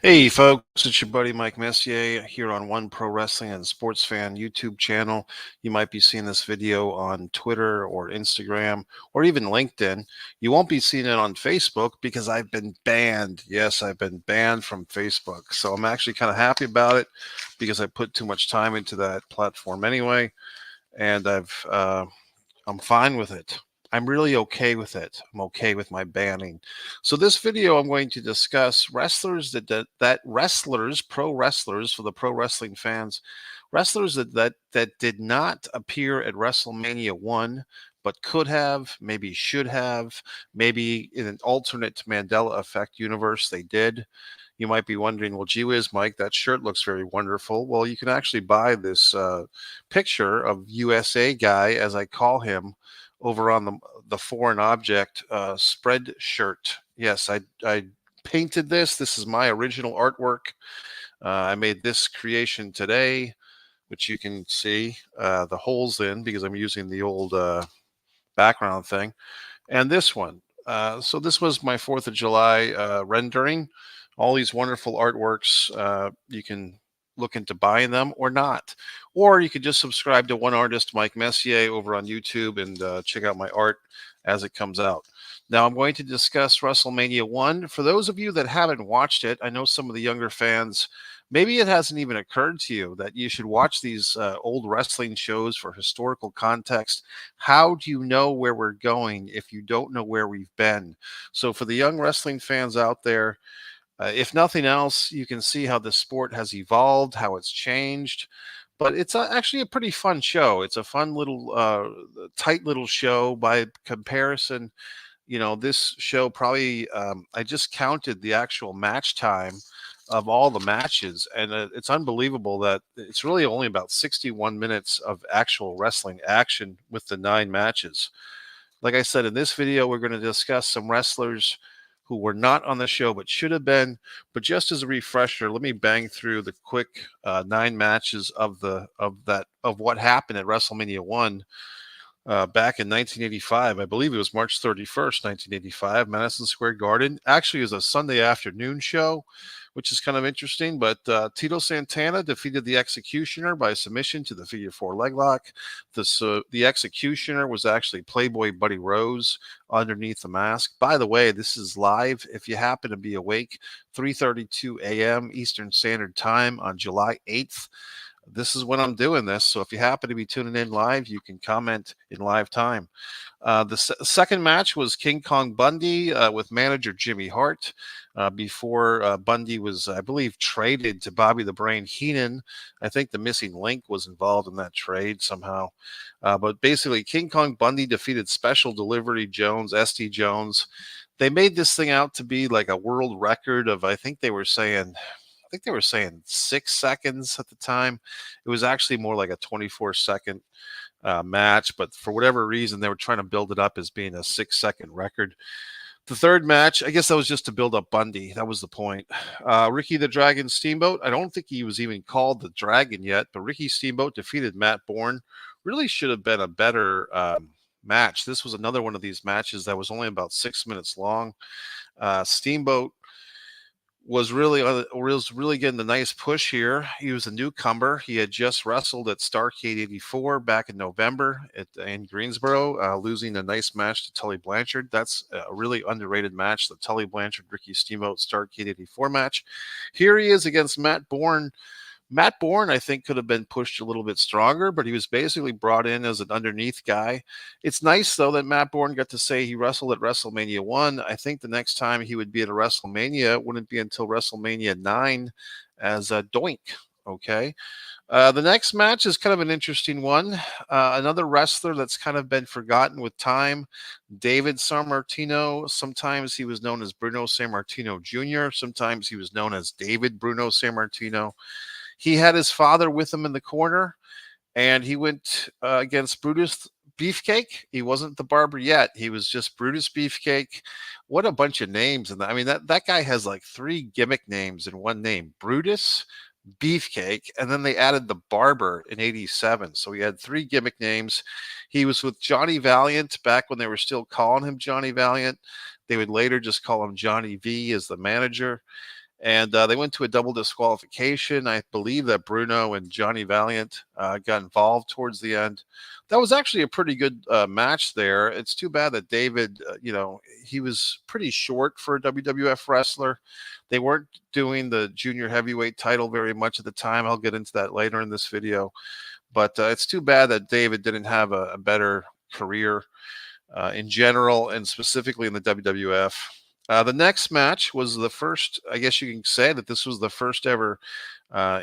Hey folks, it's your buddy Mike Messier here on One Pro Wrestling and Sports Fan YouTube channel. You might be seeing this video on Twitter or Instagram or even LinkedIn. You won't be seeing it on Facebook because I've been banned. Yes, I've been banned from Facebook. So I'm actually kind of happy about it because I put too much time into that platform anyway, and I'm fine with it. I'm really okay with it. I'm okay with my banning. So this video, I'm going to discuss wrestlers that wrestlers, pro wrestlers for the pro wrestling fans, wrestlers that did not appear at WrestleMania 1, but could have, maybe should have, maybe in an alternate Mandela effect universe they did. You might be wondering, well, gee whiz, Mike, that shirt looks very wonderful. Well, you can actually buy this picture of USA guy, as I call him, over on the foreign object spread shirt. Yes, I painted this. This is my original artwork. I made this creation today, which you can see the holes in because I'm using the old background thing. And this one. So this was my 4th of July rendering. All these wonderful artworks. You can look into buying them or not. Or you could just subscribe to One Artist, Mike Messier, over on YouTube and check out my art as it comes out. Now I'm going to discuss WrestleMania 1. For those of you that haven't watched it, I know some of the younger fans, maybe it hasn't even occurred to you that you should watch these old wrestling shows for historical context. How do you know where we're going if you don't know where we've been? So for the young wrestling fans out there, if nothing else, you can see how the sport has evolved, how it's changed. But it's actually a pretty fun show. It's a fun little, tight little show by comparison. You know, this show probably, I just counted the actual match time of all the matches, and it's unbelievable that it's really only about 61 minutes of actual wrestling action with the 9 matches. Like I said, in this video, we're going to discuss some wrestlers who were not on the show but should have been. But just as a refresher, let me bang through the quick 9 matches of what happened at WrestleMania 1 back in 1985. I believe it was March 31st, 1985, Madison Square Garden. Actually, it was a Sunday afternoon show, which is kind of interesting. But Tito Santana defeated the Executioner by submission to the figure 4 leg lock. The Executioner was actually Playboy Buddy Rose underneath the mask. By the way, this is live. If you happen to be awake, 3:32 a.m. Eastern Standard Time on July 8th. This is when I'm doing this. So if you happen to be tuning in live, you can comment in live time. The second match was King Kong Bundy with manager Jimmy Hart before Bundy was, I believe, traded to Bobby the Brain Heenan. I think the missing link was involved in that trade somehow. But basically, King Kong Bundy defeated Special Delivery Jones, SD Jones. They made this thing out to be like a world record of, I think they were saying 6 seconds at the time. It was actually more like a 24-second match, but for whatever reason, they were trying to build it up as being a 6-second record. The third match, I guess that was just to build up Bundy. That was the point. Ricky the Dragon Steamboat, I don't think he was even called the Dragon yet, but Ricky Steamboat defeated Matt Bourne. Really should have been a better match. This was another one of these matches that was only about 6 minutes long. Steamboat was really getting the nice push here. He was a newcomer. He had just wrestled at Starrcade 84 back in November in Greensboro, losing a nice match to Tully Blanchard. That's a really underrated match, the Tully Blanchard Ricky Steamboat Starrcade 84 match. Here he is against Matt Bourne. Matt Bourne, I think, could have been pushed a little bit stronger, but he was basically brought in as an underneath guy. It's nice, though, that Matt Bourne got to say he wrestled at WrestleMania 1. I think the next time he would be at a WrestleMania wouldn't be until WrestleMania 9 as a Doink. Okay. The next match is kind of an interesting one. Another wrestler that's kind of been forgotten with time, David Sammartino. Sometimes he was known as Bruno Sammartino Jr., sometimes he was known as David Bruno Sammartino. He had his father with him in the corner, and he went against Brutus Beefcake. He wasn't the barber yet. He was just Brutus Beefcake. What a bunch of names. And I mean, that guy has like 3 gimmick names in one name: Brutus, Beefcake, and then they added the barber in 87. So he had 3 gimmick names. He was with Johnny Valiant back when they were still calling him Johnny Valiant. They would later just call him Johnny V as the manager. And they went to a double disqualification. I believe that Bruno and Johnny Valiant got involved towards the end. That was actually a pretty good match there. It's too bad that David, he was pretty short for a WWF wrestler. They weren't doing the junior heavyweight title very much at the time. I'll get into that later in this video. But it's too bad that David didn't have a better career in general and specifically in the WWF. The next match was the first, I guess you can say that this was the first ever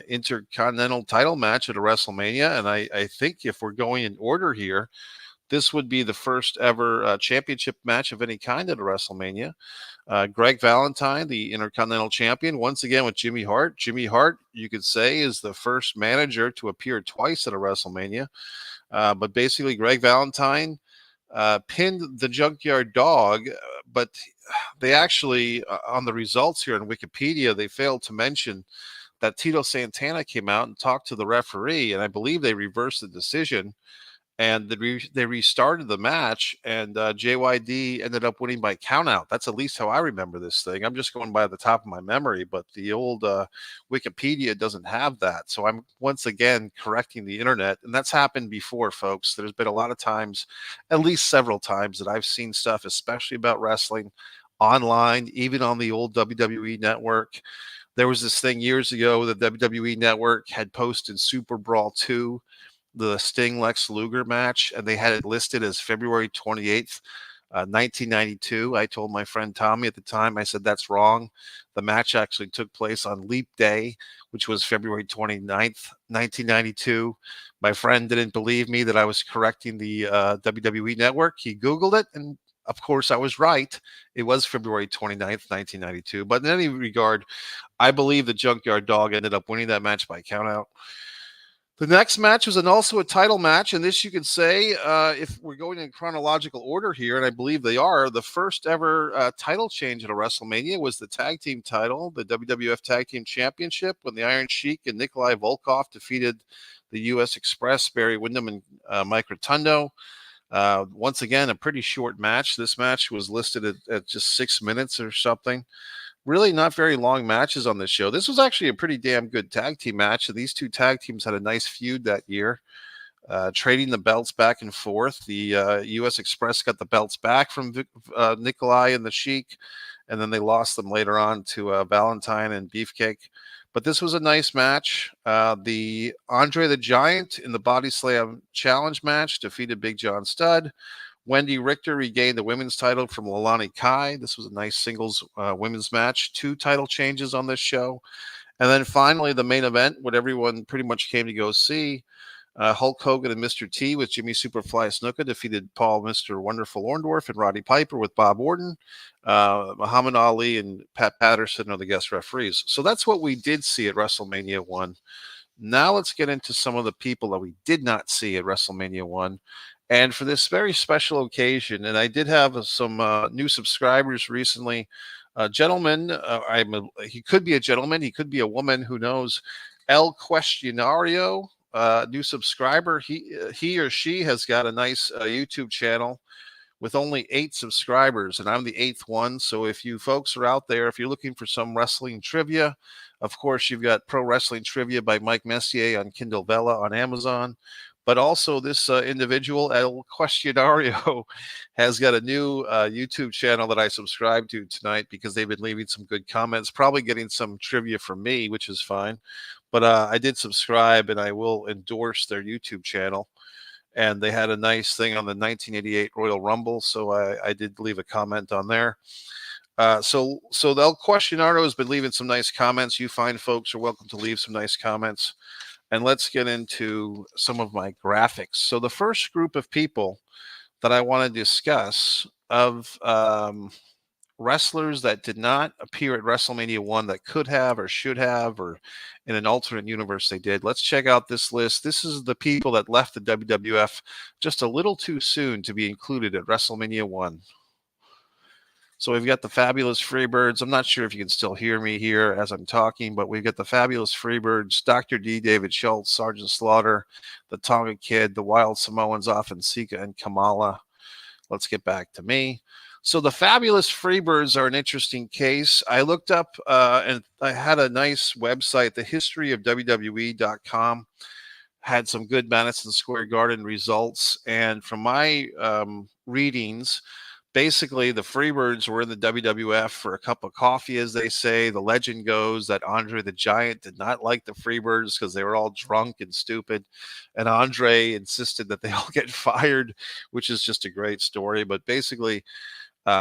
intercontinental title match at a WrestleMania. And I think if we're going in order here, this would be the first ever championship match of any kind at a WrestleMania. Greg Valentine, the Intercontinental Champion, once again with Jimmy Hart. Jimmy Hart, you could say, is the first manager to appear twice at a WrestleMania. But basically, Greg Valentine pinned the Junkyard Dog, but they actually, on the results here in Wikipedia, they failed to mention that Tito Santana came out and talked to the referee, and I believe they reversed the decision. And they restarted the match, and JYD ended up winning by countout. That's at least how I remember this thing. I'm just going by the top of my memory, but the old Wikipedia doesn't have that. So I'm once again correcting the internet, and that's happened before, folks. There's been a lot of times, at least several times, that I've seen stuff, especially about wrestling, online, even on the old WWE network. There was this thing years ago, the WWE network had posted Super Brawl 2, the Sting Lex Luger match, and they had it listed as February 28th, 1992. I told my friend Tommy at the time, I said, that's wrong. The match actually took place on Leap Day, which was February 29th, 1992. My friend didn't believe me that I was correcting the WWE network. He Googled it, and of course I was right. It was February 29th, 1992. But in any regard, I believe the Junkyard Dog ended up winning that match by countout. The next match was also a title match, and this you could say, if we're going in chronological order here, and I believe they are, the first ever title change at a WrestleMania was the tag team title, the WWF Tag Team Championship, when the Iron Sheik and Nikolai Volkov defeated the U.S. Express, Barry Windham, and Mike Rotundo. Once again, a pretty short match. This match was listed at just 6 minutes or something. Really not very long matches on this show. This was actually a pretty damn good tag team match. These two tag teams had a nice feud that year, trading the belts back and forth. The U.S. Express got the belts back from Nikolai and the Sheik, and then they lost them later on to Valentine and Beefcake. But this was a nice match. The Andre the Giant in the Body Slam Challenge match defeated Big John Studd. Wendy Richter regained the women's title from Leilani Kai. This was a nice singles women's match. 2 title changes on this show. And then finally, the main event, what everyone pretty much came to go see. Hulk Hogan and Mr. T with Jimmy Superfly Snuka defeated Paul Mr. Wonderful Orndorff and Roddy Piper with Bob Orton. Muhammad Ali and Pat Patterson are the guest referees. So that's what we did see at WrestleMania 1. Now let's get into some of the people that we did not see at WrestleMania 1. And for this very special occasion, and I did have some new subscribers recently. Gentleman, he could be a gentleman, he could be a woman, who knows. El Questionario, new subscriber. He or she has got a nice YouTube channel with only 8 subscribers, and I'm the 8th one. So if you folks are out there, if you're looking for some wrestling trivia, of course, you've got Pro Wrestling Trivia by Mike Messier on Kindle Vella on Amazon. But also this individual, El Questionario, has got a new YouTube channel that I subscribe to tonight because they've been leaving some good comments, probably getting some trivia from me, which is fine. But I did subscribe, and I will endorse their YouTube channel. And they had a nice thing on the 1988 Royal Rumble, so I did leave a comment on there. So the El Questionario has been leaving some nice comments. You fine folks are welcome to leave some nice comments. And let's get into some of my graphics. So the first group of people that I want to discuss of wrestlers that did not appear at WrestleMania 1 that could have or should have, or in an alternate universe they did. Let's check out this list. This is the people that left the WWF just a little too soon to be included at WrestleMania 1. So we've got the Fabulous Freebirds. I'm not sure if you can still hear me here as I'm talking, but we've got the Fabulous Freebirds, Dr. D, David Schultz, Sergeant Slaughter, the Tonga Kid, the Wild Samoans, Offensica, and Kamala. Let's get back to me. So the Fabulous Freebirds are an interesting case. I looked up and I had a nice website, the history of WWE.com, had some good Madison Square Garden results. And from my readings, basically the Freebirds were in the WWF for a cup of coffee, as they say. The legend goes that Andre the Giant did not like the Freebirds because they were all drunk and stupid. And Andre insisted that they all get fired, which is just a great story. But basically,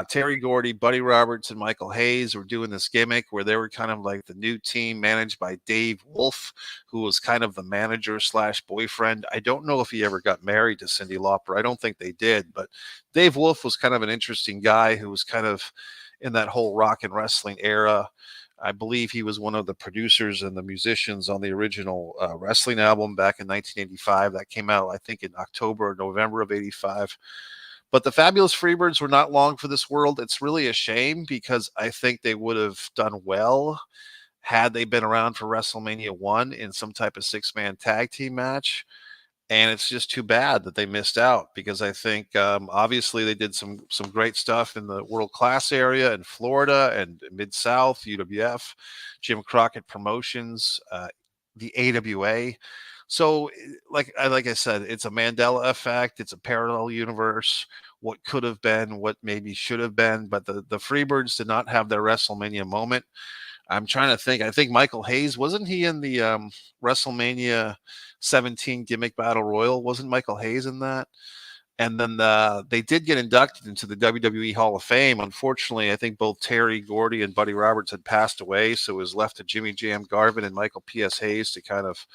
Terry Gordy, Buddy Roberts, and Michael Hayes were doing this gimmick where they were kind of like the new team managed by Dave Wolf, who was kind of the manager slash boyfriend. I don't know if he ever got married to Cyndi Lauper. I don't think they did, but Dave Wolf was kind of an interesting guy who was kind of in that whole rock and wrestling era. I believe he was one of the producers and the musicians on the original wrestling album back in 1985 that came out, I think, in October or November of 85. But the Fabulous Freebirds were not long for this world. It's really a shame because I think they would have done well had they been around for WrestleMania 1 in some type of six-man tag team match. And it's just too bad that they missed out because I think obviously they did some great stuff in the world class area in Florida and Mid South, UWF, Jim Crockett Promotions, the AWA. So, like I said, it's a Mandela effect. It's a parallel universe. What could have been, what maybe should have been, but the Freebirds did not have their WrestleMania moment. I'm trying to think. I think Michael Hayes wasn't he in the WrestleMania 17 gimmick battle royal? Wasn't Michael Hayes in that? And then they did get inducted into the WWE Hall of Fame. Unfortunately, I think both Terry Gordy and Buddy Roberts had passed away, so it was left to Jimmy Jam Garvin and Michael P.S. Hayes to kind of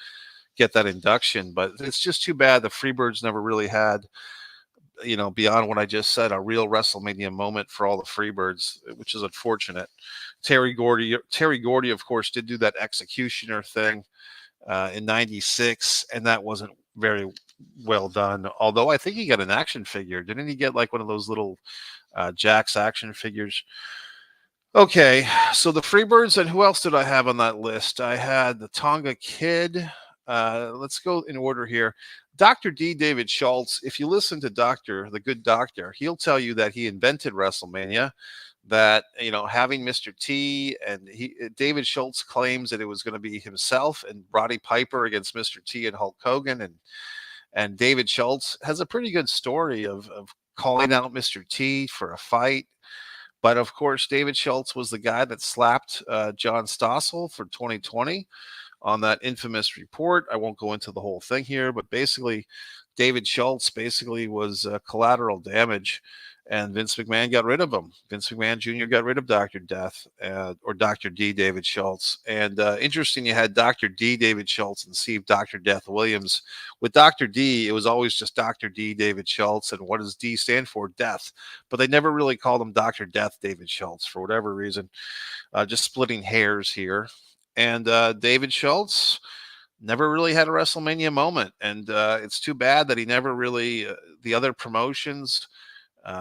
get that induction. But it's just too bad the Freebirds never really had, beyond what I just said, a real WrestleMania moment for all the Freebirds, which is unfortunate. Terry Gordy, of course, did do that Executioner thing in '96, and that wasn't very well done. Although I think he got an action figure, didn't he? Get like one of those little Jack's action figures. Okay, so the Freebirds, and who else did I have on that list? I had the Tonga Kid. Let's go in order here. Dr. D. David Schultz, if you listen to the good doctor, he'll tell you that he invented WrestleMania, that, having Mr. T, and David Schultz claims that it was going to be himself and Roddy Piper against Mr. T and Hulk Hogan. And David Schultz has a pretty good story of calling out Mr. T for a fight. But of course, David Schultz was the guy that slapped John Stossel for 2020 on that infamous report. I won't go into the whole thing here, but basically, David Schultz basically was collateral damage, and Vince McMahon got rid of him. Vince McMahon Jr. got rid of Dr. Death, or Dr. D. David Schultz. And interesting, you had Dr. D. David Schultz and Steve Dr. Death Williams. With Dr. D, it was always just Dr. D. David Schultz. And what does D stand for? Death. But they never really called him Dr. Death David Schultz for whatever reason. Just splitting hairs here. And David Schultz never really had a WrestleMania moment. And it's too bad that he never really, the other promotions,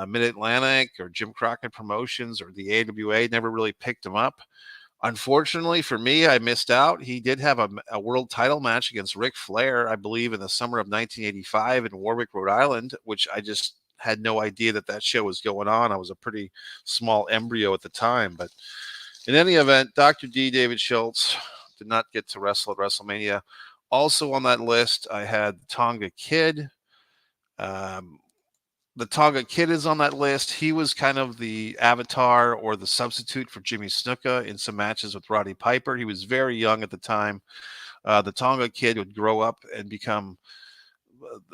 Mid Atlantic or Jim Crockett Promotions or the AWA, never really picked him up. Unfortunately for me, I missed out. He did have a world title match against Ric Flair, I believe, in the summer of 1985 in Warwick, Rhode Island, which I just had no idea that show was going on. I was a pretty small embryo at the time. But in any event, Dr. D. David Schultz did not get to wrestle at WrestleMania. Also on that list, I had Tonga Kid. The Tonga Kid is on that list. He was kind of the avatar or the substitute for Jimmy Snuka in some matches with Roddy Piper. He was very young at the time. The Tonga Kid would grow up and become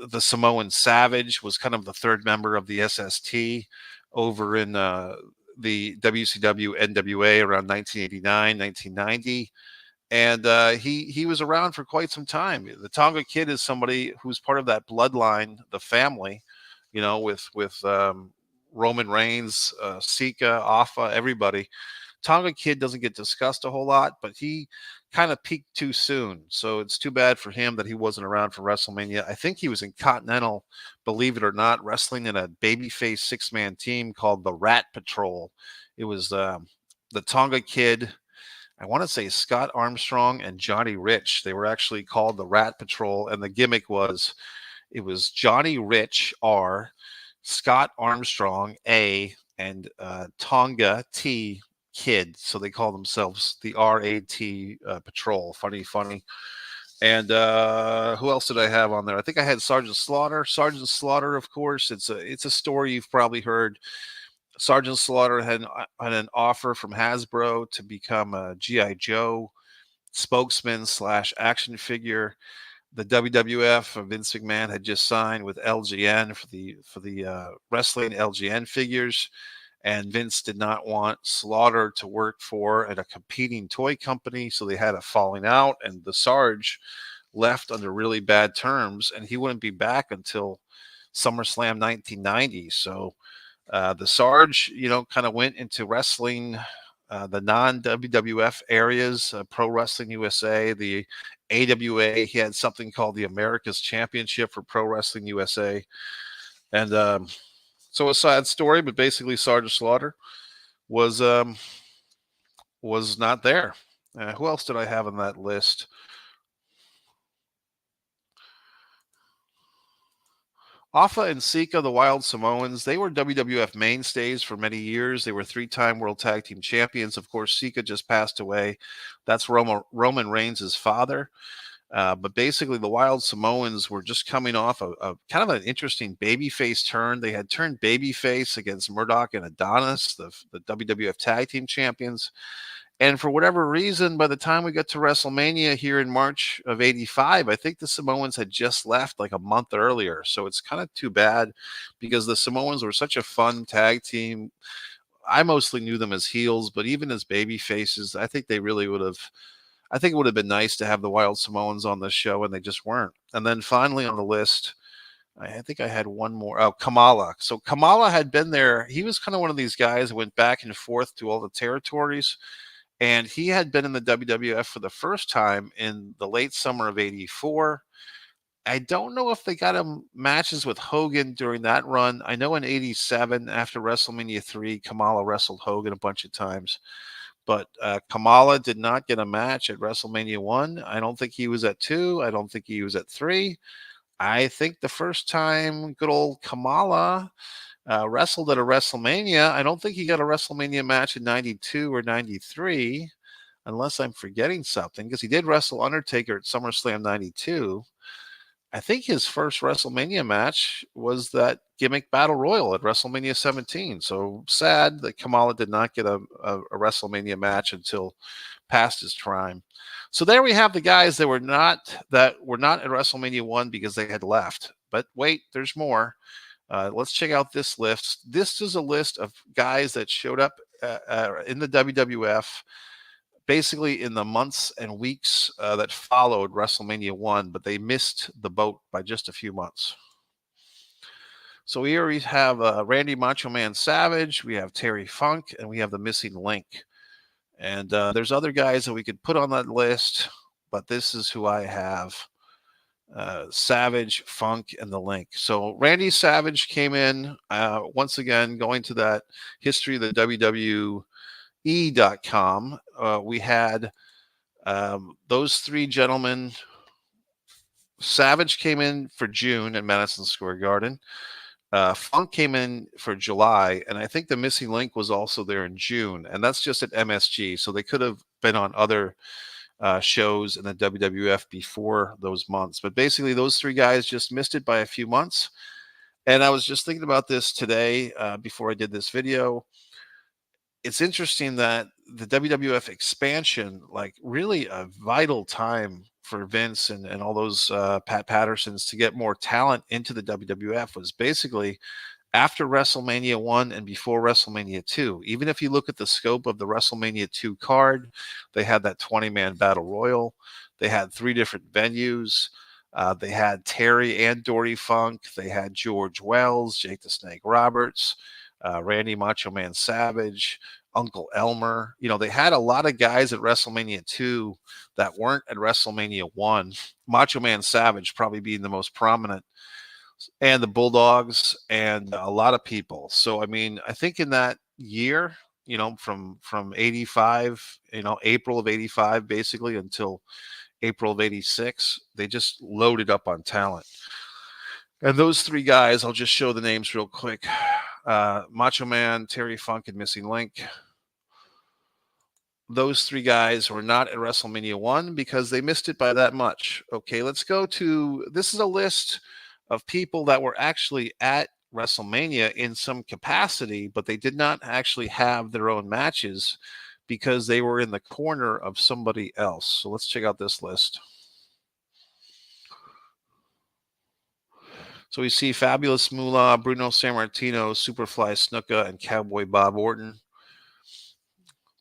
the Samoan Savage, was kind of the third member of the SST over in the WCW NWA around 1989, 1990. And he was around for quite some time. The Tonga Kid is somebody who's part of that bloodline, the family, with Roman Reigns, Sika, Afa, everybody. Tonga Kid doesn't get discussed a whole lot, but he kind of peaked too soon. So it's too bad for him that he wasn't around for WrestleMania. I think he was in Continental, believe it or not, wrestling in a babyface six-man team called the Rat Patrol. It was the Tonga Kid, I want to say Scott Armstrong and Johnny Rich. They were actually called the Rat Patrol, and the gimmick was Johnny Rich, R, Scott Armstrong, A, and Tonga T Kid. So they call themselves the RAT Patrol. Funny, funny. And who else did I have on there? I think I had Sergeant Slaughter. Sergeant Slaughter, of course, it's a story you've probably heard. Sergeant Slaughter had an offer from Hasbro to become a GI Joe spokesman slash action figure. The WWF, Vince McMahon, had just signed with LGN for the wrestling LGN figures, and Vince did not want Slaughter to work for at a competing toy company, so they had a falling out, and the Sarge left under really bad terms, and he wouldn't be back until SummerSlam 1990. So the Sarge, kind of went into wrestling, the non WWF areas, Pro Wrestling USA, the AWA. He had something called the America's Championship for Pro Wrestling USA. And so a sad story, but basically Sergeant Slaughter was not there. Who else did I have on that list? Afa and Sika, the Wild Samoans, they were WWF mainstays for many years. They were three-time World Tag Team Champions. Of course, Sika just passed away. That's Roman Reigns' father. But basically, the Wild Samoans were just coming off a kind of an interesting babyface turn. They had turned babyface against Murdoch and Adonis, the WWF Tag Team Champions. And for whatever reason, by the time we got to WrestleMania here in March of '85, I think the Samoans had just left like a month earlier. So it's kind of too bad because the Samoans were such a fun tag team. I mostly knew them as heels, but even as baby faces, I think they really would have. I think it would have been nice to have the Wild Samoans on the show, and they just weren't. And then finally on the list, I think I had one more. Oh, Kamala. So Kamala had been there. He was kind of one of these guys that went back and forth to all the territories. And he had been in the WWF for the first time in the late summer of '84. I don't know if they got him matches with Hogan during that run. I know in '87, after WrestleMania 3, Kamala wrestled Hogan a bunch of times. But Kamala did not get a match at WrestleMania 1. I don't think he was at 2. I don't think he was at 3. I think the first time good old Kamala wrestled at a WrestleMania, I don't think he got a WrestleMania match in '92 or '93, unless I'm forgetting something, because he did wrestle Undertaker at SummerSlam '92. I think his first WrestleMania match was that gimmick battle royal at WrestleMania 17. So sad that Kamala did not get a WrestleMania match until past his prime. So there we have the guys that were not at WrestleMania 1 because they had left. But wait, there's more. Let's check out this list. This is a list of guys that showed up in the WWF basically in the months and weeks that followed WrestleMania 1, but they missed the boat by just a few months. So here we have Randy Macho Man Savage, we have Terry Funk, and we have the Missing Link. And there's other guys that we could put on that list, but this is who I have. Savage, Funk, and the Link. So Randy Savage came in, once again, going to that history of the WWE.com. We had those three gentlemen. Savage came in for June at Madison Square Garden. Funk came in for July, and I think the Missing Link was also there in June, and that's just at MSG. So they could have been on other shows in the WWF before those months. But basically, those three guys just missed it by a few months. And I was just thinking about this today before I did this video. It's interesting that the WWF expansion, like really a vital time for Vince and all those Pat Pattersons to get more talent into the WWF, was basically after WrestleMania 1 and before WrestleMania 2. Even if you look at the scope of the WrestleMania 2 card, they had that 20-man battle royal. They had 3 different venues. They had Terry and Dory Funk. They had George Wells, Jake the Snake Roberts, Randy Macho Man Savage, Uncle Elmer. They had a lot of guys at WrestleMania 2 that weren't at WrestleMania 1. Macho Man Savage probably being the most prominent, and the Bulldogs, and a lot of people. So, I mean, I think in that year, from '85, April of '85, basically until April of '86, they just loaded up on talent. And those three guys, I'll just show the names real quick. Macho Man, Terry Funk, and Missing Link. Those three guys were not at WrestleMania 1 because they missed it by that much. Okay, let's go to this is a list of people that were actually at WrestleMania in some capacity, but they did not actually have their own matches because they were in the corner of somebody else. So let's check out this list. So we see Fabulous Moolah, Bruno Sammartino, Superfly Snuka, and Cowboy Bob Orton.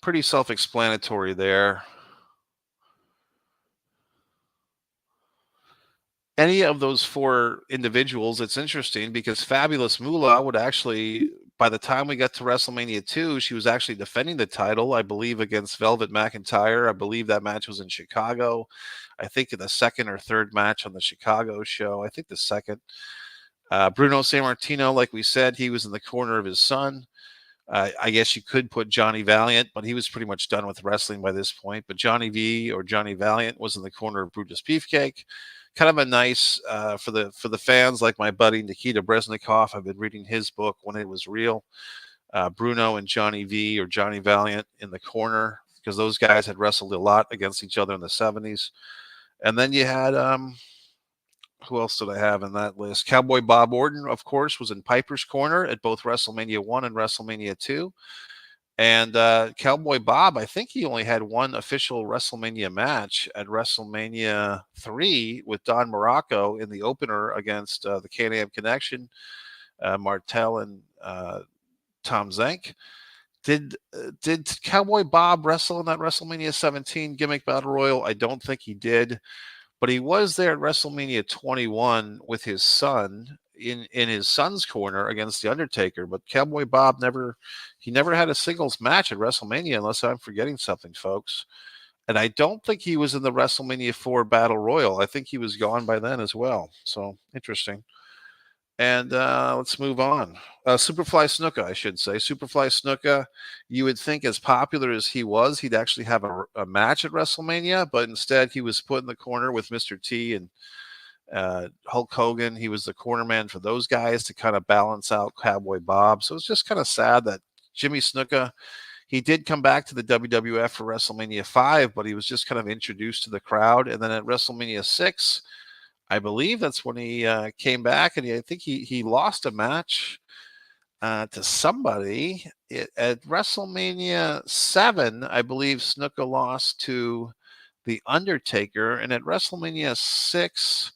Pretty self-explanatory there. Any of those four individuals, it's interesting because Fabulous Moolah would actually, by the time we got to WrestleMania 2, she was actually defending the title, I believe, against Velvet McIntyre. I believe that match was in Chicago. I think in the second or third match on the Chicago show. I think the second. Bruno Sammartino, like we said, he was in the corner of his son. I guess you could put Johnny Valiant, but he was pretty much done with wrestling by this point. But Johnny V or Johnny Valiant was in the corner of Brutus Beefcake. Kind of a nice for the fans like my buddy Nikita Breznikov. I've been reading his book When It Was Real. Bruno and Johnny V or Johnny Valiant in the corner because those guys had wrestled a lot against each other in the 70s. And then you had who else did I have in that list? Cowboy Bob Orton, of course, was in Piper's Corner at both WrestleMania 1 and WrestleMania 2. And Cowboy Bob, I think he only had one official WrestleMania match at WrestleMania 3 with Don Morocco in the opener against the Can-Am Connection, Martel and Tom Zank. Did Cowboy Bob wrestle in that WrestleMania 17 gimmick battle royal? I don't think he did. But he was there at WrestleMania 21 with his son in his son's corner against The Undertaker. But Cowboy Bob never had a singles match at WrestleMania unless I'm forgetting something, folks. And I don't think he was in the WrestleMania 4 Battle Royal. I think he was gone by then as well. So interesting. And let's move on. Superfly Snuka, I should say. Superfly Snuka, you would think as popular as he was, he'd actually have a match at WrestleMania, but instead he was put in the corner with Mr. T and Hulk Hogan. He was the corner man for those guys to kind of balance out Cowboy Bob. So it's just kind of sad that Jimmy Snuka, he did come back to the WWF for WrestleMania 5, but he was just kind of introduced to the crowd. And then at WrestleMania 6, I believe that's when he came back, and I think he lost a match to somebody at WrestleMania 7. I believe Snuka lost to The Undertaker, and at WrestleMania 6,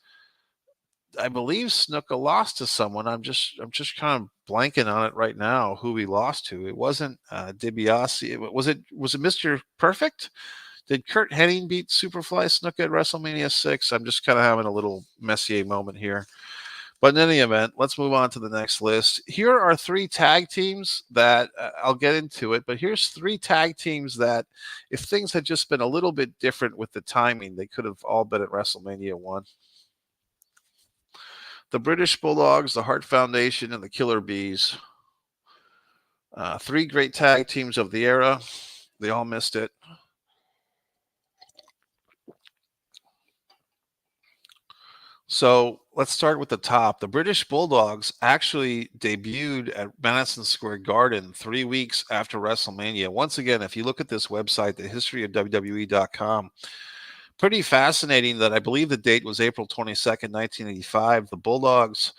I believe Snuka lost to someone. I'm just kind of blanking on it right now who he lost to. It wasn't DiBiase. Was it Mr. Perfect? Did Kurt Hennig beat Superfly Snuka at WrestleMania 6? I'm just kind of having a little Messier moment here. But in any event, let's move on to the next list. Here are three tag teams that I'll get into it, but here's three tag teams that if things had just been a little bit different with the timing, they could have all been at WrestleMania 1. The British Bulldogs, the Hart Foundation, and the Killer Bees. Three great tag teams of the era. They all missed it. So let's start with the top. The British Bulldogs actually debuted at Madison Square Garden 3 weeks after WrestleMania. Once again, if you look at this website, the history of WWE.com, pretty fascinating that I believe the date was April 22nd, 1985. The Bulldogs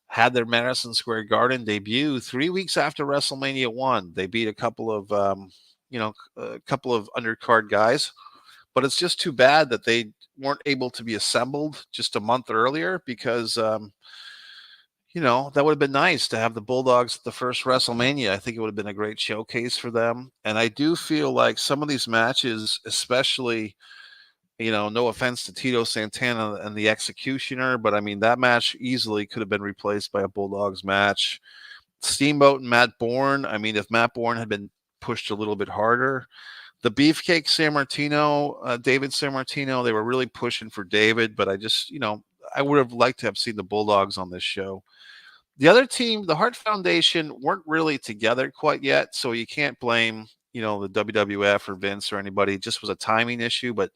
had their Madison Square Garden debut 3 weeks after WrestleMania 1. They beat a couple of, a couple of undercard guys. But it's just too bad that they weren't able to be assembled just a month earlier because, that would have been nice to have the Bulldogs at the first WrestleMania. I think it would have been a great showcase for them. And I do feel like some of these matches, especially, no offense to Tito Santana and the Executioner, but I mean, that match easily could have been replaced by a Bulldogs match. Steamboat and Matt Bourne. I mean, if Matt Bourne had been pushed a little bit harder, the Beefcake Sammartino, David Sammartino, they were really pushing for David, but I just, I would have liked to have seen the Bulldogs on this show. The other team, the Hart Foundation, weren't really together quite yet, so you can't blame, the WWF or Vince or anybody. It just was a timing issue. But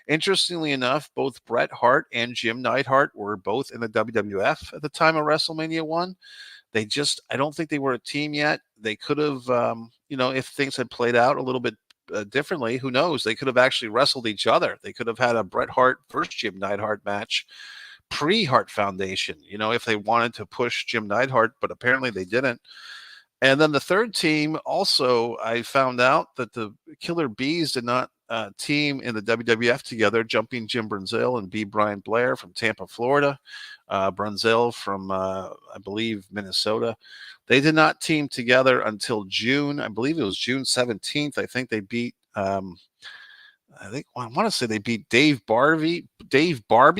interestingly enough, both Bret Hart and Jim Neidhart were both in the WWF at the time of WrestleMania 1. I don't think they were a team yet. They could have, if things had played out a little bit differently, who knows? They could have actually wrestled each other. They could have had a Bret Hart versus Jim Neidhart match pre Hart Foundation, if they wanted to push Jim Neidhart, but apparently they didn't. And then the third team, also, I found out that the Killer Bees did not team in the WWF together, jumping Jim Brunzell and B. Brian Blair from Tampa, Florida, Brunzell from, I believe, Minnesota. They did not team together until June. I believe it was June 17th. I think they beat I want to say they beat Dave Barbie,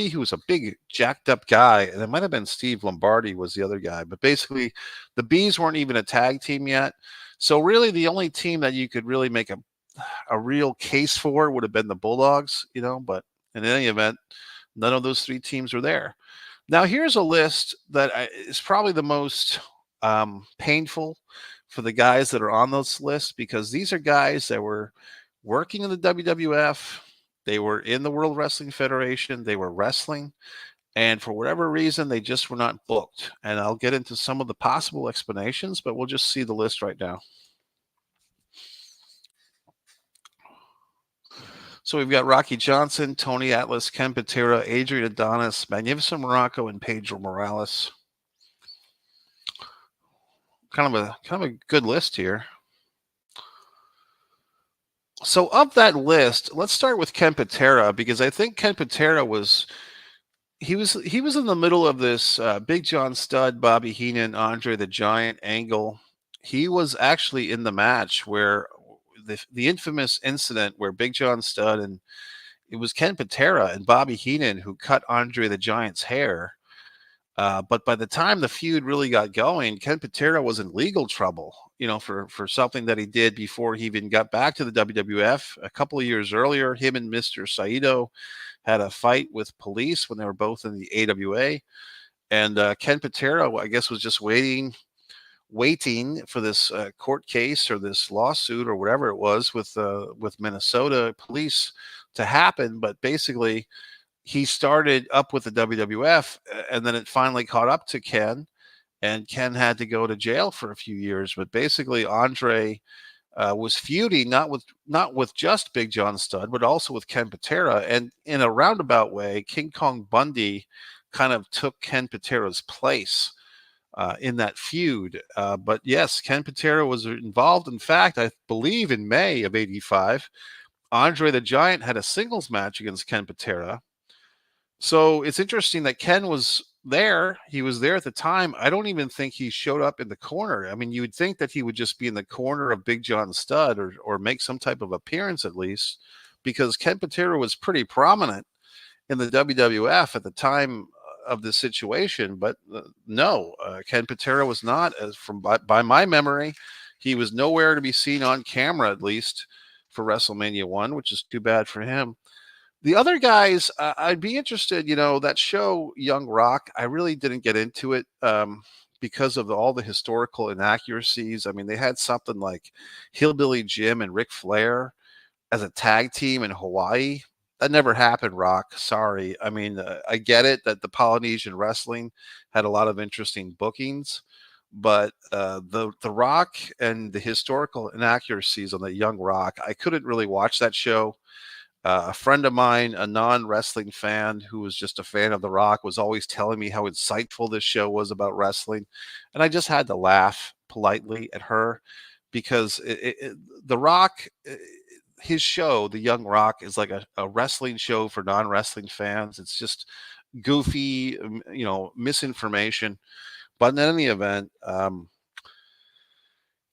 who was a big jacked up guy, and it might have been Steve Lombardi was the other guy. But basically, the Bees weren't even a tag team yet. So really, the only team that you could really make a real case for would have been the Bulldogs, But in any event, none of those three teams are there. Now, here's a list that is probably the most painful for the guys that are on those lists, because these are guys that were working in the WWF. They were in the World Wrestling Federation. They were wrestling. And for whatever reason, they just were not booked. And I'll get into some of the possible explanations, but we'll just see the list right now. So we've got Rocky Johnson, Tony Atlas, Ken Patera, Adrian Adonis, Magnificent Morocco, and Pedro Morales. Kind of a good list here. So of that list, let's start with Ken Patera, because I think Ken Patera was in the middle of this Big John Studd, Bobby Heenan, Andre the Giant angle. He was actually in the match where the infamous incident where Big John Studd, and it was Ken Patera and Bobby Heenan who cut Andre the Giant's hair. But by the time the feud really got going, Ken Patera was in legal trouble, for something that he did before he even got back to the WWF. A couple of years earlier, him and Mr. Saito had a fight with police when they were both in the AWA. And Ken Patera, I guess, was just waiting for this court case or this lawsuit or whatever it was with Minnesota police to happen. But basically, he started up with the WWF, and then it finally caught up to Ken, and Ken had to go to jail for a few years. But basically, Andre was feuding not with just Big John Studd, but also with Ken Patera. And in a roundabout way, King Kong Bundy kind of took Ken Patera's place in that feud. But yes, Ken Patera was involved. In fact, I believe in May of '85, Andre the Giant had a singles match against Ken Patera. So it's interesting that Ken was there. He was there at the time. I don't even think he showed up in the corner. I mean, you would think that he would just be in the corner of Big John Studd or make some type of appearance at least, because Ken Patera was pretty prominent in the WWF at the time of the situation. But no, Ken Patera was not, as by my memory, he was nowhere to be seen on camera, at least for WrestleMania 1, which is too bad for him. The other guys, I'd be interested, that show Young Rock, I really didn't get into it because of all the historical inaccuracies. I mean, they had something like Hillbilly Jim and Ric Flair as a tag team in Hawaii. That never happened, Rock. Sorry. I mean, I get it that the Polynesian wrestling had a lot of interesting bookings, but the Rock and the historical inaccuracies on the Young Rock, I couldn't really watch that show. A friend of mine, a non-wrestling fan who was just a fan of The Rock, was always telling me how insightful this show was about wrestling. And I just had to laugh politely at her, because The Rock, his show, The Young Rock, is like a wrestling show for non-wrestling fans. It's just goofy, misinformation. But in any event,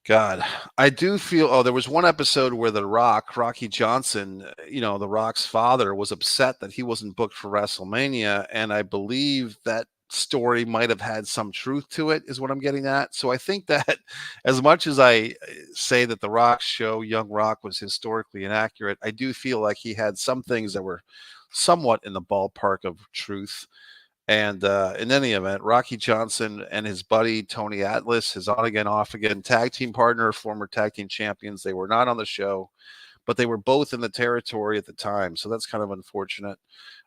God, I do feel. Oh, there was one episode where Rocky Johnson, The Rock's father, was upset that he wasn't booked for WrestleMania, and I believe that story might have had some truth to it, is what I'm getting at. So I think that as much as I say that The Rock's show, Young Rock, was historically inaccurate, I do feel like he had some things that were somewhat in the ballpark of truth. And in any event, Rocky Johnson and his buddy Tony Atlas, his on again, off again tag team partner, former tag team champions, they were not on the show. but they were both in the territory at the time. So that's kind of unfortunate.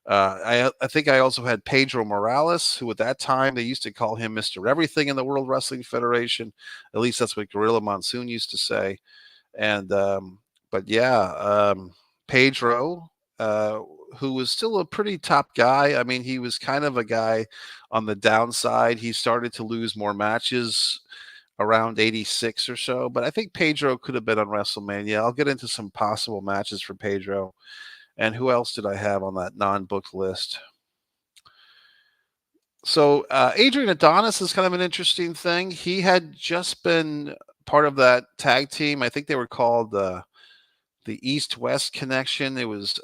I think I also had Pedro Morales, who at that time they used to call him Mr. Everything in the World Wrestling Federation. At least that's what Gorilla Monsoon used to say. And but yeah, Pedro, uh, who was still a pretty top guy. I mean, he was kind of a guy on the downside. He started to lose more matches around 86 or so, but I think Pedro could have been on WrestleMania. I'll get into some possible matches for Pedro. And who else did I have on that non-booked list? So Adrian Adonis is kind of an interesting thing. He had just been part of that tag team. I think they were called the East-West Connection. It was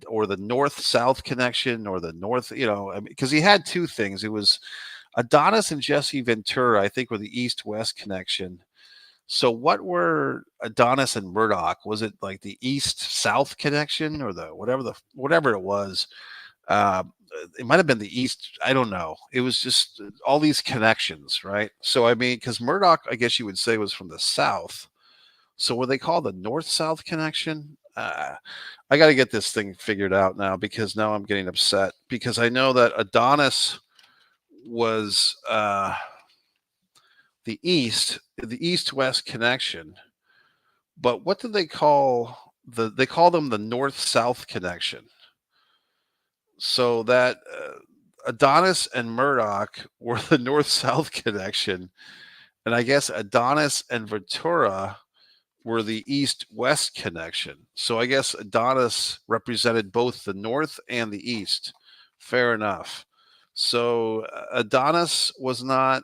or the North-South Connection, or the North. Because he had two things. It was Adonis and Jesse Ventura, I think, were the East-West Connection. So what were Adonis and Murdoch? Was it like the East-South Connection, or the whatever it was? Uh, it might have been the East. I don't know. It was just all these connections, right? So I mean, because Murdoch, I guess you would say, was from the South. So were they called the North-South Connection? I got to get this thing figured out now, because now I'm getting upset, because I know that Adonis was the East-West Connection, but what did they call they call them the North-South Connection. So that Adonis and Murdoch were the North-South Connection, and I guess Adonis and Ventura were the East-West Connection. So I guess Adonis represented both the North and the East. Fair enough. So Adonis was not,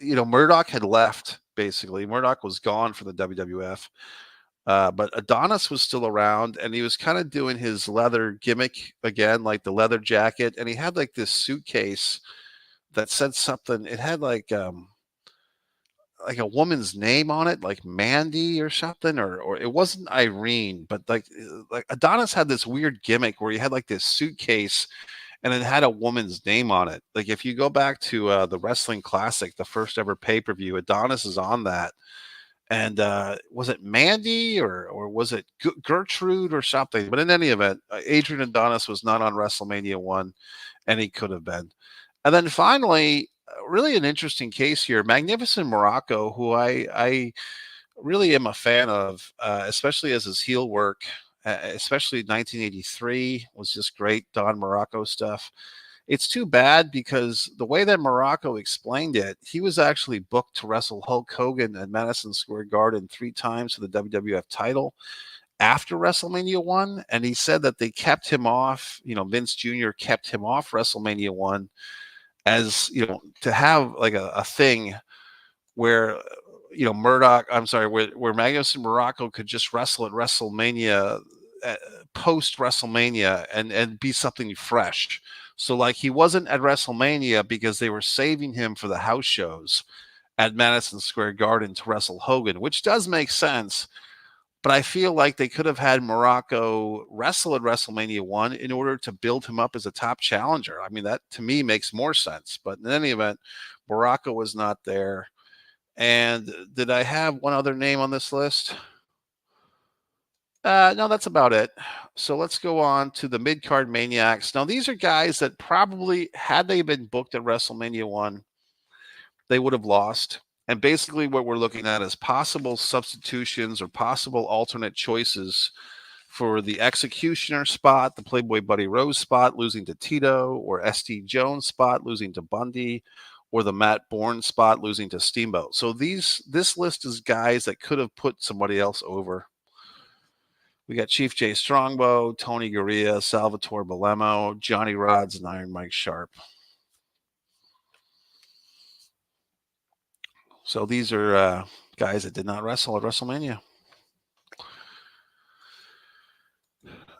Murdoch had left, basically. Murdoch was gone from the WWF. But Adonis was still around, and he was kind of doing his leather gimmick again, like the leather jacket. And he had like this suitcase that said something. It had like a woman's name on it, like Mandy or something, or it wasn't Irene, but like Adonis had this weird gimmick where he had like this suitcase and it had a woman's name on it. Like if you go back to the Wrestling Classic, the first ever pay-per-view, Adonis is on that. And was it Mandy, or was it Gertrude or something? But in any event, Adrian Adonis was not on WrestleMania 1, and he could have been. And then finally, really an interesting case here, Magnificent Morocco, who I really am a fan of, especially as his heel work, especially 1983 was just great Don Morocco stuff. It's too bad, because the way that Morocco explained it, he was actually booked to wrestle Hulk Hogan at Madison Square Garden 3 times for the WWF title after WrestleMania 1. And he said that they kept him off, Vince Jr. kept him off WrestleMania 1 as, to have like a thing where, where Magnificent Morocco could just wrestle at WrestleMania, post WrestleMania, and be something fresh. So like he wasn't at WrestleMania because they were saving him for the house shows at Madison Square Garden to wrestle Hogan, which does make sense. But I feel like they could have had Morocco wrestle at WrestleMania 1 in order to build him up as a top challenger. I mean, that to me makes more sense. But in any event, Morocco was not there. And did I have one other name on this list? No, that's about it. So let's go on to the mid-card maniacs. Now, these are guys that probably, had they been booked at WrestleMania 1, they would have lost. And basically what we're looking at is possible substitutions or possible alternate choices for the Executioner spot, the Playboy Buddy Rose spot, losing to Tito, or SD Jones spot, losing to Bundy, or the Matt Bourne spot, losing to Steamboat. So this list is guys that could have put somebody else over. We got Chief Jay Strongbow, Tony Gurria, Salvatore Balemo, Johnny Rods, and Iron Mike Sharp. So these are guys that did not wrestle at WrestleMania.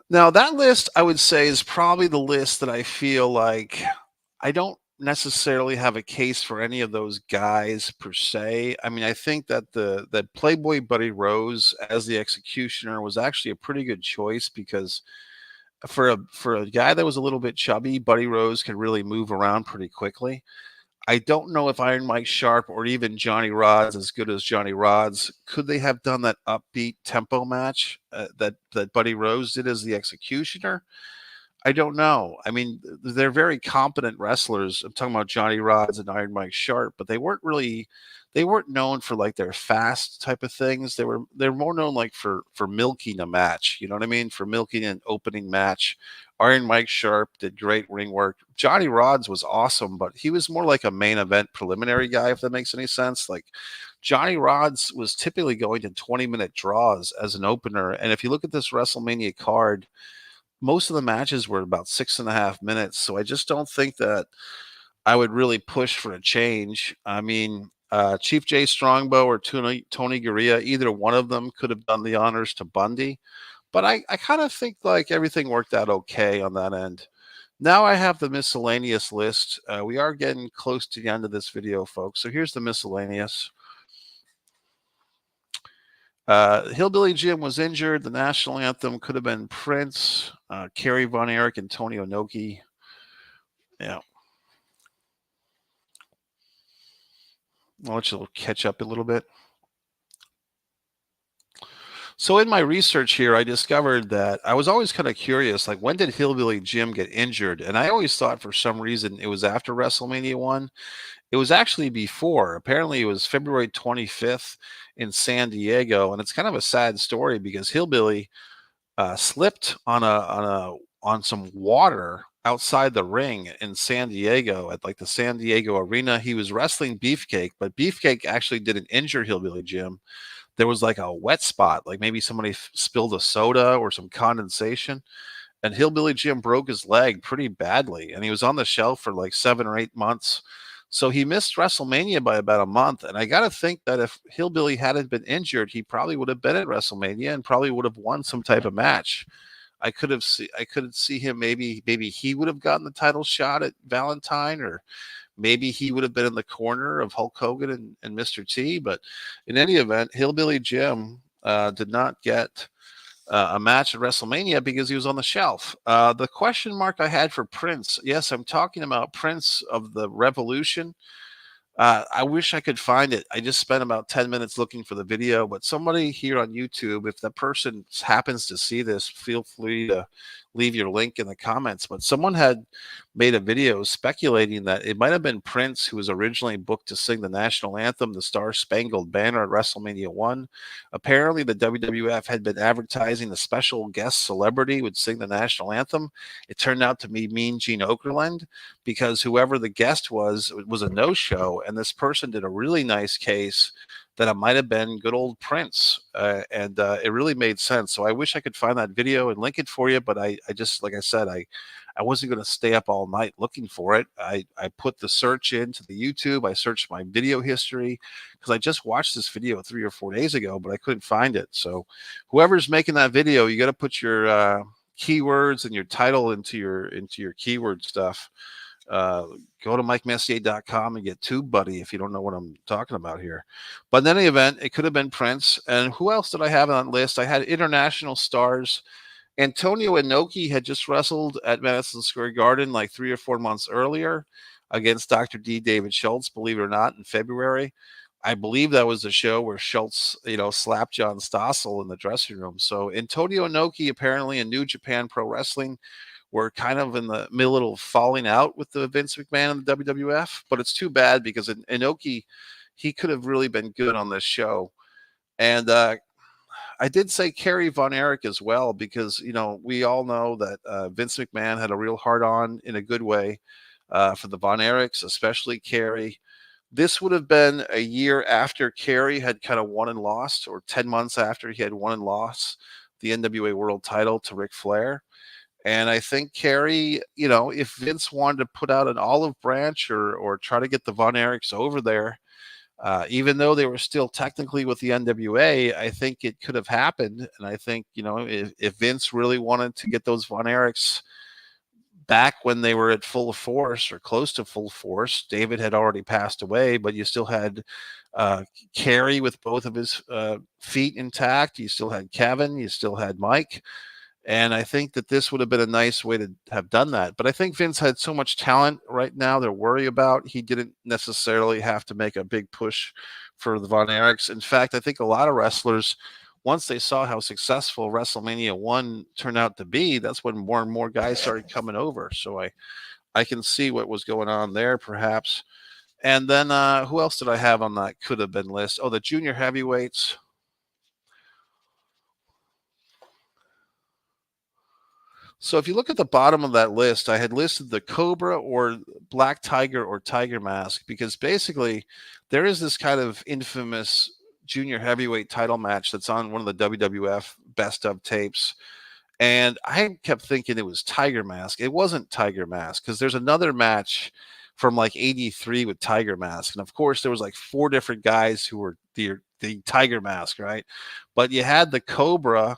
Now, that list, I would say, is probably the list that I feel like I don't necessarily have a case for any of those guys per se. I mean, I think that that Playboy Buddy Rose as the Executioner was actually a pretty good choice, because for a guy that was a little bit chubby, Buddy Rose could really move around pretty quickly. I don't know if Iron Mike Sharp or even Johnny Rodz, as good as Johnny Rodz, could they have done that upbeat tempo match that Buddy Rose did as the Executioner? I don't know. I mean, they're very competent wrestlers. I'm talking about Johnny Rodz and Iron Mike Sharp, but they weren't known for like their fast type of things. They're more known like for milking a match. You know what I mean? For milking an opening match. Iron Mike Sharp did great ring work. Johnny Rodz was awesome, but he was more like a main event preliminary guy, if that makes any sense. Like Johnny Rodz was typically going to 20-minute draws as an opener. And if you look at this WrestleMania card, most of the matches were about 6.5 minutes. So I just don't think that I would really push for a change. I mean, Chief Jay Strongbow or Tony Gurria, either one of them could have done the honors to Bundy. But I kind of think like everything worked out okay on that end. Now I have the miscellaneous list. We are getting close to the end of this video, folks. So here's the miscellaneous. Hillbilly Jim was injured. The national anthem could have been Prince, Kerry Von Erich, and Tony Inoki. Yeah. I'll let you catch up a little bit. So in my research here, I discovered that I was always kind of curious, like when did Hillbilly Jim get injured? And I always thought for some reason it was after WrestleMania 1. It was actually before. Apparently, it was February 25th in San Diego, and it's kind of a sad story because Hillbilly slipped on some water outside the ring in San Diego at like the San Diego Arena. He was wrestling Beefcake, but Beefcake actually didn't injure Hillbilly Jim. There was like a wet spot, like maybe somebody spilled a soda or some condensation, and Hillbilly Jim broke his leg pretty badly, and he was on the shelf for like 7 or 8 months. So he missed WrestleMania by about a month. And I got to think that if Hillbilly hadn't been injured, he probably would have been at WrestleMania and probably would have won some type of match. I could see him maybe he would have gotten the title shot at Valentine, or maybe he would have been in the corner of Hulk Hogan and Mr. T. But in any event, Hillbilly Jim did not get a match at WrestleMania because he was on the shelf. The question mark I had for Prince, yes, I'm talking about Prince of the Revolution. I wish I could find it. I just spent about 10 minutes looking for the video, but somebody here on YouTube, if that person happens to see this, feel free to leave your link in the comments. But someone had made a video speculating that it might have been Prince who was originally booked to sing the national anthem, the Star Spangled Banner at WrestleMania 1. Apparently, the WWF had been advertising the special guest celebrity would sing the national anthem. It turned out to be Mean Gene Okerlund, because whoever the guest was a no-show, and this person did a really nice case that it might have been good old Prince, and it really made sense. So I wish I could find that video and link it for you, but I just, like I said, I wasn't going to stay up all night looking for it. I put the search into the YouTube. I searched my video history because I just watched this video 3 or 4 days ago, but I couldn't find it. So whoever's making that video, you got to put your keywords and your title into your keyword stuff. Go to MikeMessier.com and get TubeBuddy if you don't know what I'm talking about here. But in any event, it could have been Prince. And who else did I have on that list? I had international stars. Antonio Inoki had just wrestled at Madison Square Garden like 3 or 4 months earlier against Dr. D. David Schultz, believe it or not, in February. I believe that was the show where Schultz, slapped John Stossel in the dressing room. So Antonio Inoki, apparently in New Japan Pro Wrestling, were kind of in the middle of falling out with the Vince McMahon and the WWF. But it's too bad because Inoki, he could have really been good on this show. And I did say Kerry Von Erich as well, because, we all know that Vince McMahon had a real hard-on in a good way for the Von Erichs, especially Kerry. This would have been a year after Kerry had kind of won and lost, or 10 months after he had won and lost the NWA World title to Ric Flair. And I think Kerry, if Vince wanted to put out an olive branch or try to get the Von Erichs over there, even though they were still technically with the NWA, I think it could have happened. And I think, if Vince really wanted to get those Von Erichs back when they were at full force or close to full force, David had already passed away, but you still had Kerry with both of his feet intact. You still had Kevin. You still had Mike. And I think that this would have been a nice way to have done that. But I think Vince had so much talent right now to worry about. He didn't necessarily have to make a big push for the Von Erichs. In fact, I think a lot of wrestlers, once they saw how successful WrestleMania 1 turned out to be, that's when more and more guys started coming over. So I can see what was going on there, perhaps. And then who else did I have on that could have been list? Oh, the junior heavyweights. So if you look at the bottom of that list, I had listed the Cobra or Black Tiger or Tiger Mask because basically there is this kind of infamous junior heavyweight title match that's on one of the WWF best of tapes. And I kept thinking it was Tiger Mask. It wasn't Tiger Mask because there's another match from like 83 with Tiger Mask. And of course, there was like four different guys who were the Tiger Mask, right? But you had the Cobra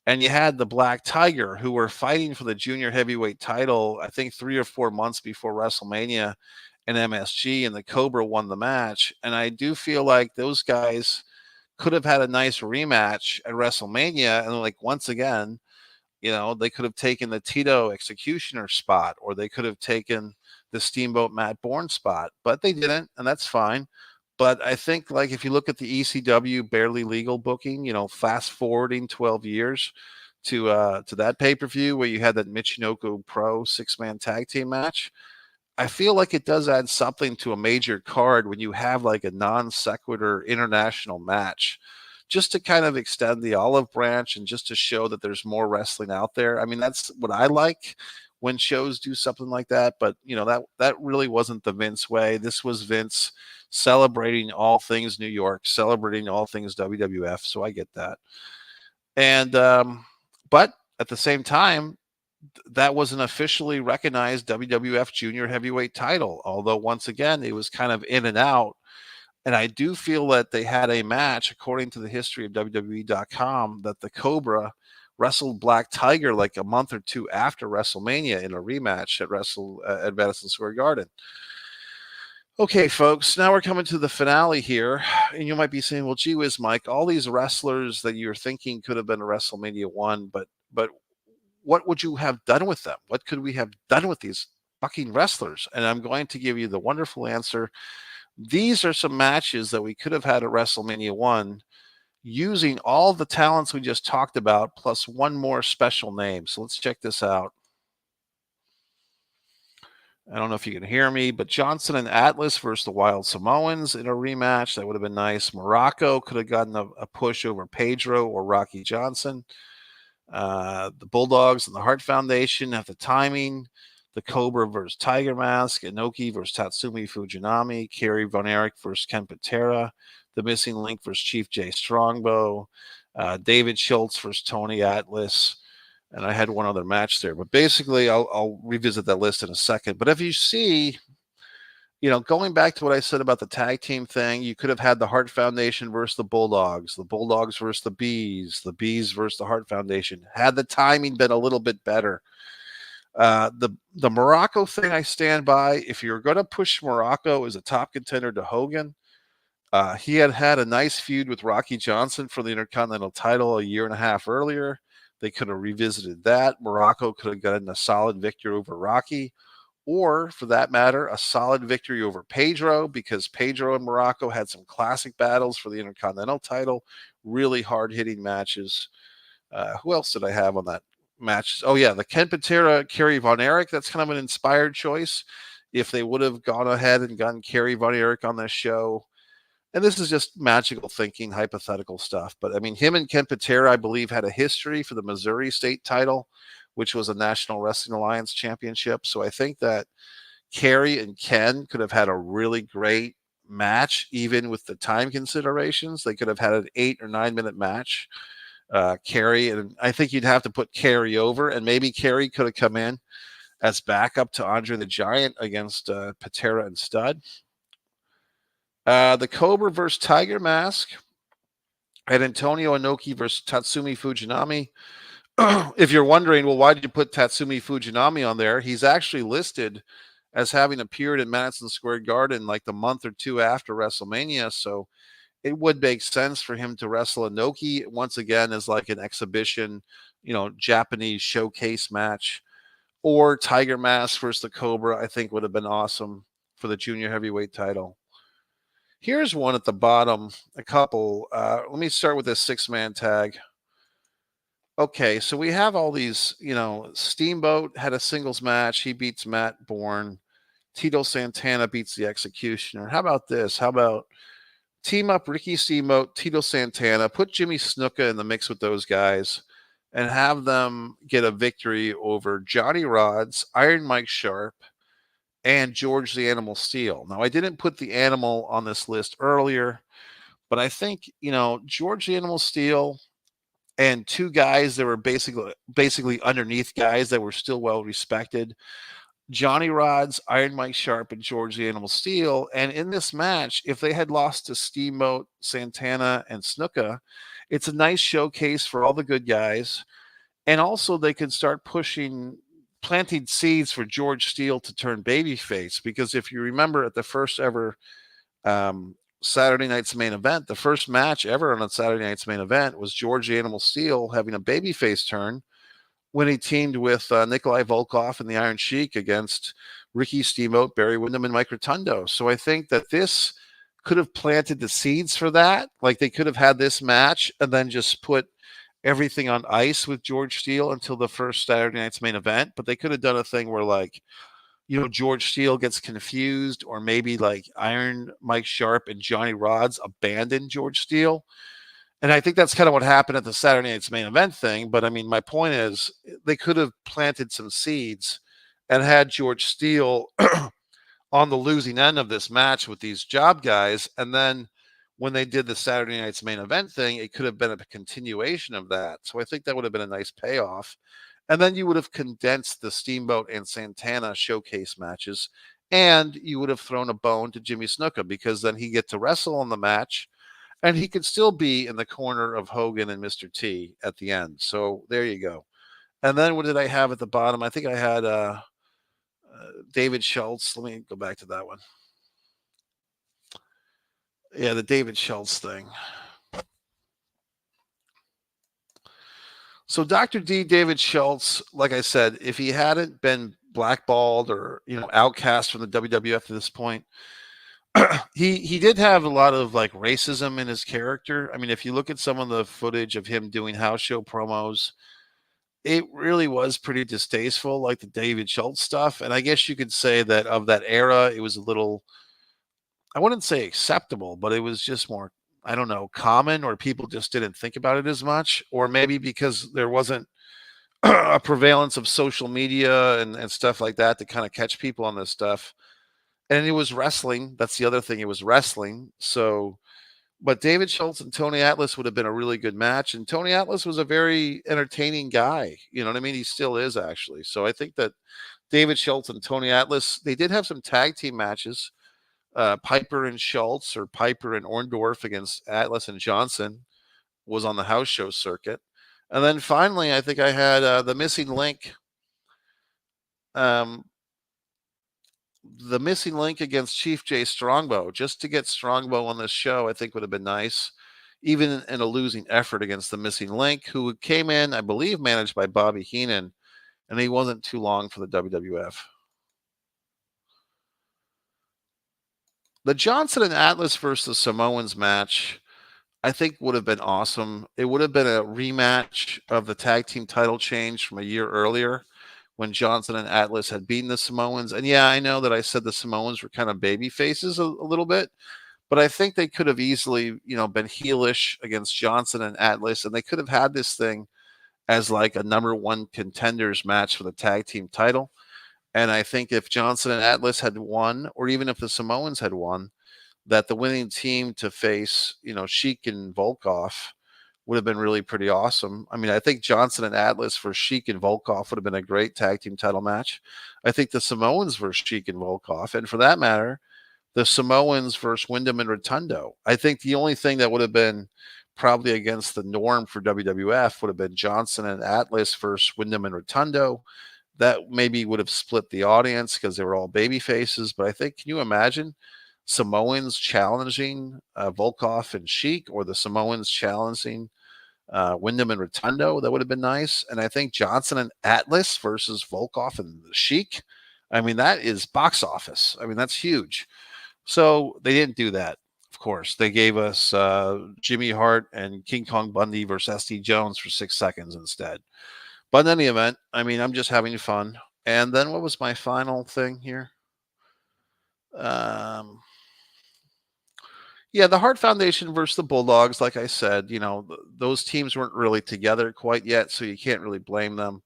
and you had the Black Tiger who were fighting for the junior heavyweight title, I think 3 or 4 months before WrestleMania in MSG, and the Cobra won the match. And I do feel like those guys could have had a nice rematch at WrestleMania. And like, once again, they could have taken the Tito Executioner spot, or they could have taken the Steamboat Matt Bourne spot, but they didn't, and that's fine. But I think, like, if you look at the ECW barely legal booking, fast forwarding 12 years to that pay per view where you had that Michinoku Pro 6-man tag team match, I feel like it does add something to a major card when you have like a non sequitur international match, just to kind of extend the olive branch and just to show that there's more wrestling out there. I mean, that's what I like when shows do something like that. But that really wasn't the Vince way. This was Vince celebrating all things New York, celebrating all things WWF. So I get that. And but at the same time, that was an officially recognized WWF Junior Heavyweight title. Although once again, it was kind of in and out. And I do feel that they had a match, according to the history of WWE.com, that the Cobra wrestled Black Tiger like a month or two after WrestleMania in a rematch at Madison Square Garden. Okay, folks, now we're coming to the finale here. And you might be saying, well, gee whiz, Mike, all these wrestlers that you're thinking could have been a WrestleMania 1, but what would you have done with them? What could we have done with these fucking wrestlers? And I'm going to give you the wonderful answer. These are some matches that we could have had at WrestleMania 1 using all the talents we just talked about, plus one more special name. So let's check this out. I don't know if you can hear me, but Johnson and Atlas versus the Wild Samoans in a rematch. That would have been nice. Morocco could have gotten a push over Pedro or Rocky Johnson. The Bulldogs and the Hart Foundation have the timing. The Cobra versus Tiger Mask, Inoki versus Tatsumi Fujinami, Kerry Von Erich versus Ken Patera, The Missing Link versus Chief Jay Strongbow, David Schultz versus Tony Atlas, and I had one other match there. But basically, I'll revisit that list in a second. But if you see, going back to what I said about the tag team thing, you could have had the Hart Foundation versus the Bulldogs versus the Bees versus the Hart Foundation. Had the timing been a little bit better. The Morocco thing I stand by. If you're going to push Morocco as a top contender to Hogan, he had a nice feud with Rocky Johnson for the Intercontinental title a year and a half earlier. They could have revisited that. Morocco could have gotten a solid victory over Rocky, or for that matter, a solid victory over Pedro, because Pedro and Morocco had some classic battles for the Intercontinental title, really hard-hitting matches. Who else did I have on that match? Oh, yeah, the Ken Patera, Kerry Von Erich. That's kind of an inspired choice. If they would have gone ahead and gotten Kerry Von Erich on this show, and this is just magical thinking, hypothetical stuff, but I mean, him and Ken Patera, I believe, had a history for the Missouri State title, which was a National Wrestling Alliance championship. So I think that Kerry and Ken could have had a really great match, even with the time considerations. They could have had an 8 or 9 minute match. Kerry, and I think you'd have to put Kerry over, and maybe Kerry could have come in as backup to Andre the Giant against Patera and Stud. The Cobra versus Tiger Mask, and Antonio Inoki versus Tatsumi Fujinami. If you're wondering, well, why did you put Tatsumi Fujinami on there? He's actually listed as having appeared in Madison Square Garden like the month or two after WrestleMania, so it would make sense for him to wrestle Inoki once again as like an exhibition Japanese showcase match, or Tiger Mask versus the Cobra, I think would have been awesome for the junior heavyweight title. Here's one at the bottom, a couple. Let me start with this 6-man tag. Okay, so we have all these, Steamboat had a singles match. He beats Matt Bourne. Tito Santana beats the Executioner. How about this? How about team up Ricky Steamboat, Tito Santana, put Jimmy Snuka in the mix with those guys, and have them get a victory over Johnny Rodz, Iron Mike Sharp, and George the Animal Steel. Now, I didn't put the Animal on this list earlier, but I think, George the Animal Steel and two guys that were basically underneath guys that were still well respected. Johnny Rodz, Iron Mike Sharp, and George the Animal Steel. And in this match, if they had lost to Steamboat, Santana, and Snuka, it's a nice showcase for all the good guys. And also, they could start planting seeds for George Steele to turn babyface. Because if you remember at the first ever Saturday night's main event, the first match ever on a Saturday night's main event was George the Animal Steel having a babyface turn when he teamed with Nikolai Volkov and the Iron Sheik against Ricky Steamboat, Barry Windham, and Mike Rotundo. So I think that this could have planted the seeds for that. Like, they could have had this match and then just put everything on ice with George Steele until the first Saturday night's main event. But they could have done a thing where, like, George Steele gets confused, or maybe like Iron Mike Sharp and Johnny Rodz abandon George Steele. And I think that's kind of what happened at the Saturday night's main event thing. But I mean, my point is, they could have planted some seeds and had George Steele on the losing end of this match with these job guys. And then when they did the Saturday night's main event thing, it could have been a continuation of that. So I think that would have been a nice payoff. And then you would have condensed the Steamboat and Santana showcase matches, and you would have thrown a bone to Jimmy Snuka, because then he get to wrestle in the match, and he could still be in the corner of Hogan and Mr. T at the end. So there you go. And then what did I have at the bottom? I think I had David Schultz. Let me go back to that one. Yeah, the David Schultz thing. So Dr. D, David Schultz, like I said, if he hadn't been blackballed or, outcast from the WWF to this point, he did have a lot of like racism in his character. I mean, if you look at some of the footage of him doing house show promos, it really was pretty distasteful, like the David Schultz stuff. And I guess you could say that of that era, it was a little, I wouldn't say acceptable, but it was just more, I don't know, common, or people just didn't think about it as much, or maybe because there wasn't a prevalence of social media and stuff like that to kind of catch people on this stuff. And it was wrestling. That's the other thing. It was wrestling. So, but David Schultz and Tony Atlas would have been a really good match. And Tony Atlas was a very entertaining guy. You know what I mean? He still is, actually. So I think that David Schultz and Tony Atlas, they did have some tag team matches. Piper and Schultz, or Piper and Orndorff against Atlas and Johnson, was on the house show circuit. And then finally, I think I had the missing link. The missing link against Chief J Strongbow, just to get Strongbow on this show, I think would have been nice, even in a losing effort against the missing link, who came in, I believe, managed by Bobby Heenan, and he wasn't too long for the WWF. The Johnson and Atlas versus the Samoans match, I think, would have been awesome. It would have been a rematch of the tag team title change from a year earlier, when Johnson and Atlas had beaten the Samoans. And yeah, I know that I said the Samoans were kind of baby faces a little bit, but I think they could have easily, been heelish against Johnson and Atlas, and they could have had this thing as like a number one contenders match for the tag team title. And I think if Johnson and Atlas had won, or even if the Samoans had won, that the winning team to face, Sheik and Volkov would have been really pretty awesome. I mean, I think Johnson and Atlas versus Sheik and Volkov would have been a great tag team title match. I think the Samoans versus Sheik and Volkov, and for that matter, the Samoans versus Windham and Rotundo. I think the only thing that would have been probably against the norm for WWF would have been Johnson and Atlas versus Windham and Rotundo. That maybe would have split the audience because they were all baby faces. But I think, can you imagine Samoans challenging Volkov and Sheik, or the Samoans challenging Wyndham and Rotundo. That would have been nice. And I think Johnson and Atlas versus Volkov and the Sheik. I mean, that is box office. I mean, that's huge. So they didn't do that. Of course, they gave us Jimmy Hart and King Kong Bundy versus S.T. Jones for 6 seconds instead. But in any event, I mean, I'm just having fun. And then what was my final thing here? Um, yeah, the Hart Foundation versus the Bulldogs. Like I said, those teams weren't really together quite yet, so you can't really blame them.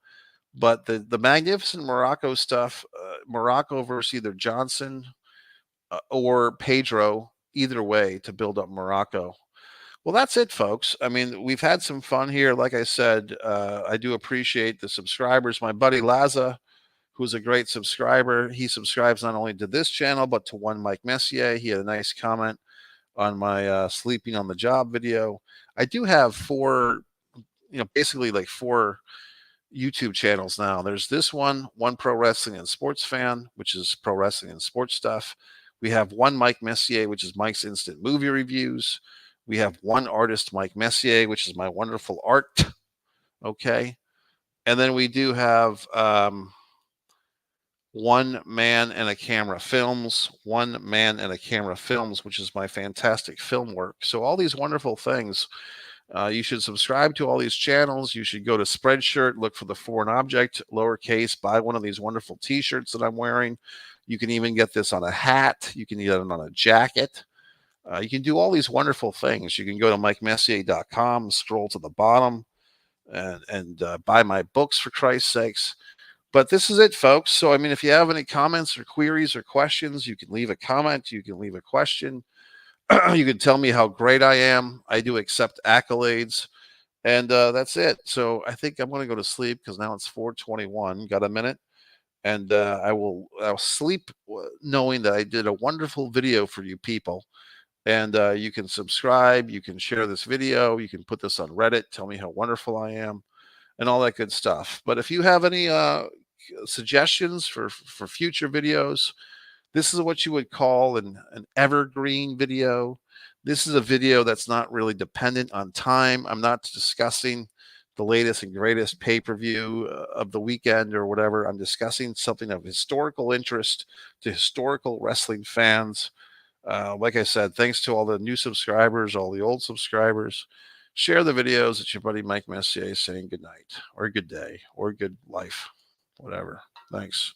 But the Magnificent Morocco stuff, Morocco versus either Johnson or Pedro, either way to build up Morocco. Well, that's it, folks. I mean, we've had some fun here. Like I said, I do appreciate the subscribers. My buddy Laza, who's a great subscriber, he subscribes not only to this channel, but to one Mike Messier. He had a nice comment on my sleeping on the job video. I do have basically like four YouTube channels now. There's this one Pro Wrestling and Sports Fan, which is pro wrestling and sports stuff. We have one Mike Messier, which is Mike's Instant Movie Reviews. We have one Artist Mike Messier, which is my wonderful art. Okay. And then we do have One Man and a Camera Films, One Man and a Camera Films, which is my fantastic film work. So all these wonderful things. You should subscribe to all these channels. You should go to Spreadshirt, look for the foreign object, lowercase, buy one of these wonderful t-shirts that I'm wearing. You can even get this on a hat. You can get it on a jacket. You can do all these wonderful things. You can go to MikeMessier.com, scroll to the bottom, and buy my books, for Christ's sakes. But this is it, folks. So, I mean, if you have any comments or queries or questions, you can leave a comment. You can leave a question. You can tell me how great I am. I do accept accolades. And that's it. So I think I'm going to go to sleep because now it's 4:21. Got a minute? And I'll sleep knowing that I did a wonderful video for you people. And you can subscribe. You can share this video. You can put this on Reddit. Tell me how wonderful I am and all that good stuff. But if you have any suggestions for future videos, this is what you would call an evergreen video. This is a video that's not really dependent on time. I'm not discussing the latest and greatest pay-per-view of the weekend or whatever. I'm discussing something of historical interest to historical wrestling fans. Like I said, thanks to all the new subscribers, all the old subscribers. Share the videos. It's your buddy Mike Messier saying good night or good day or good life, whatever. Thanks.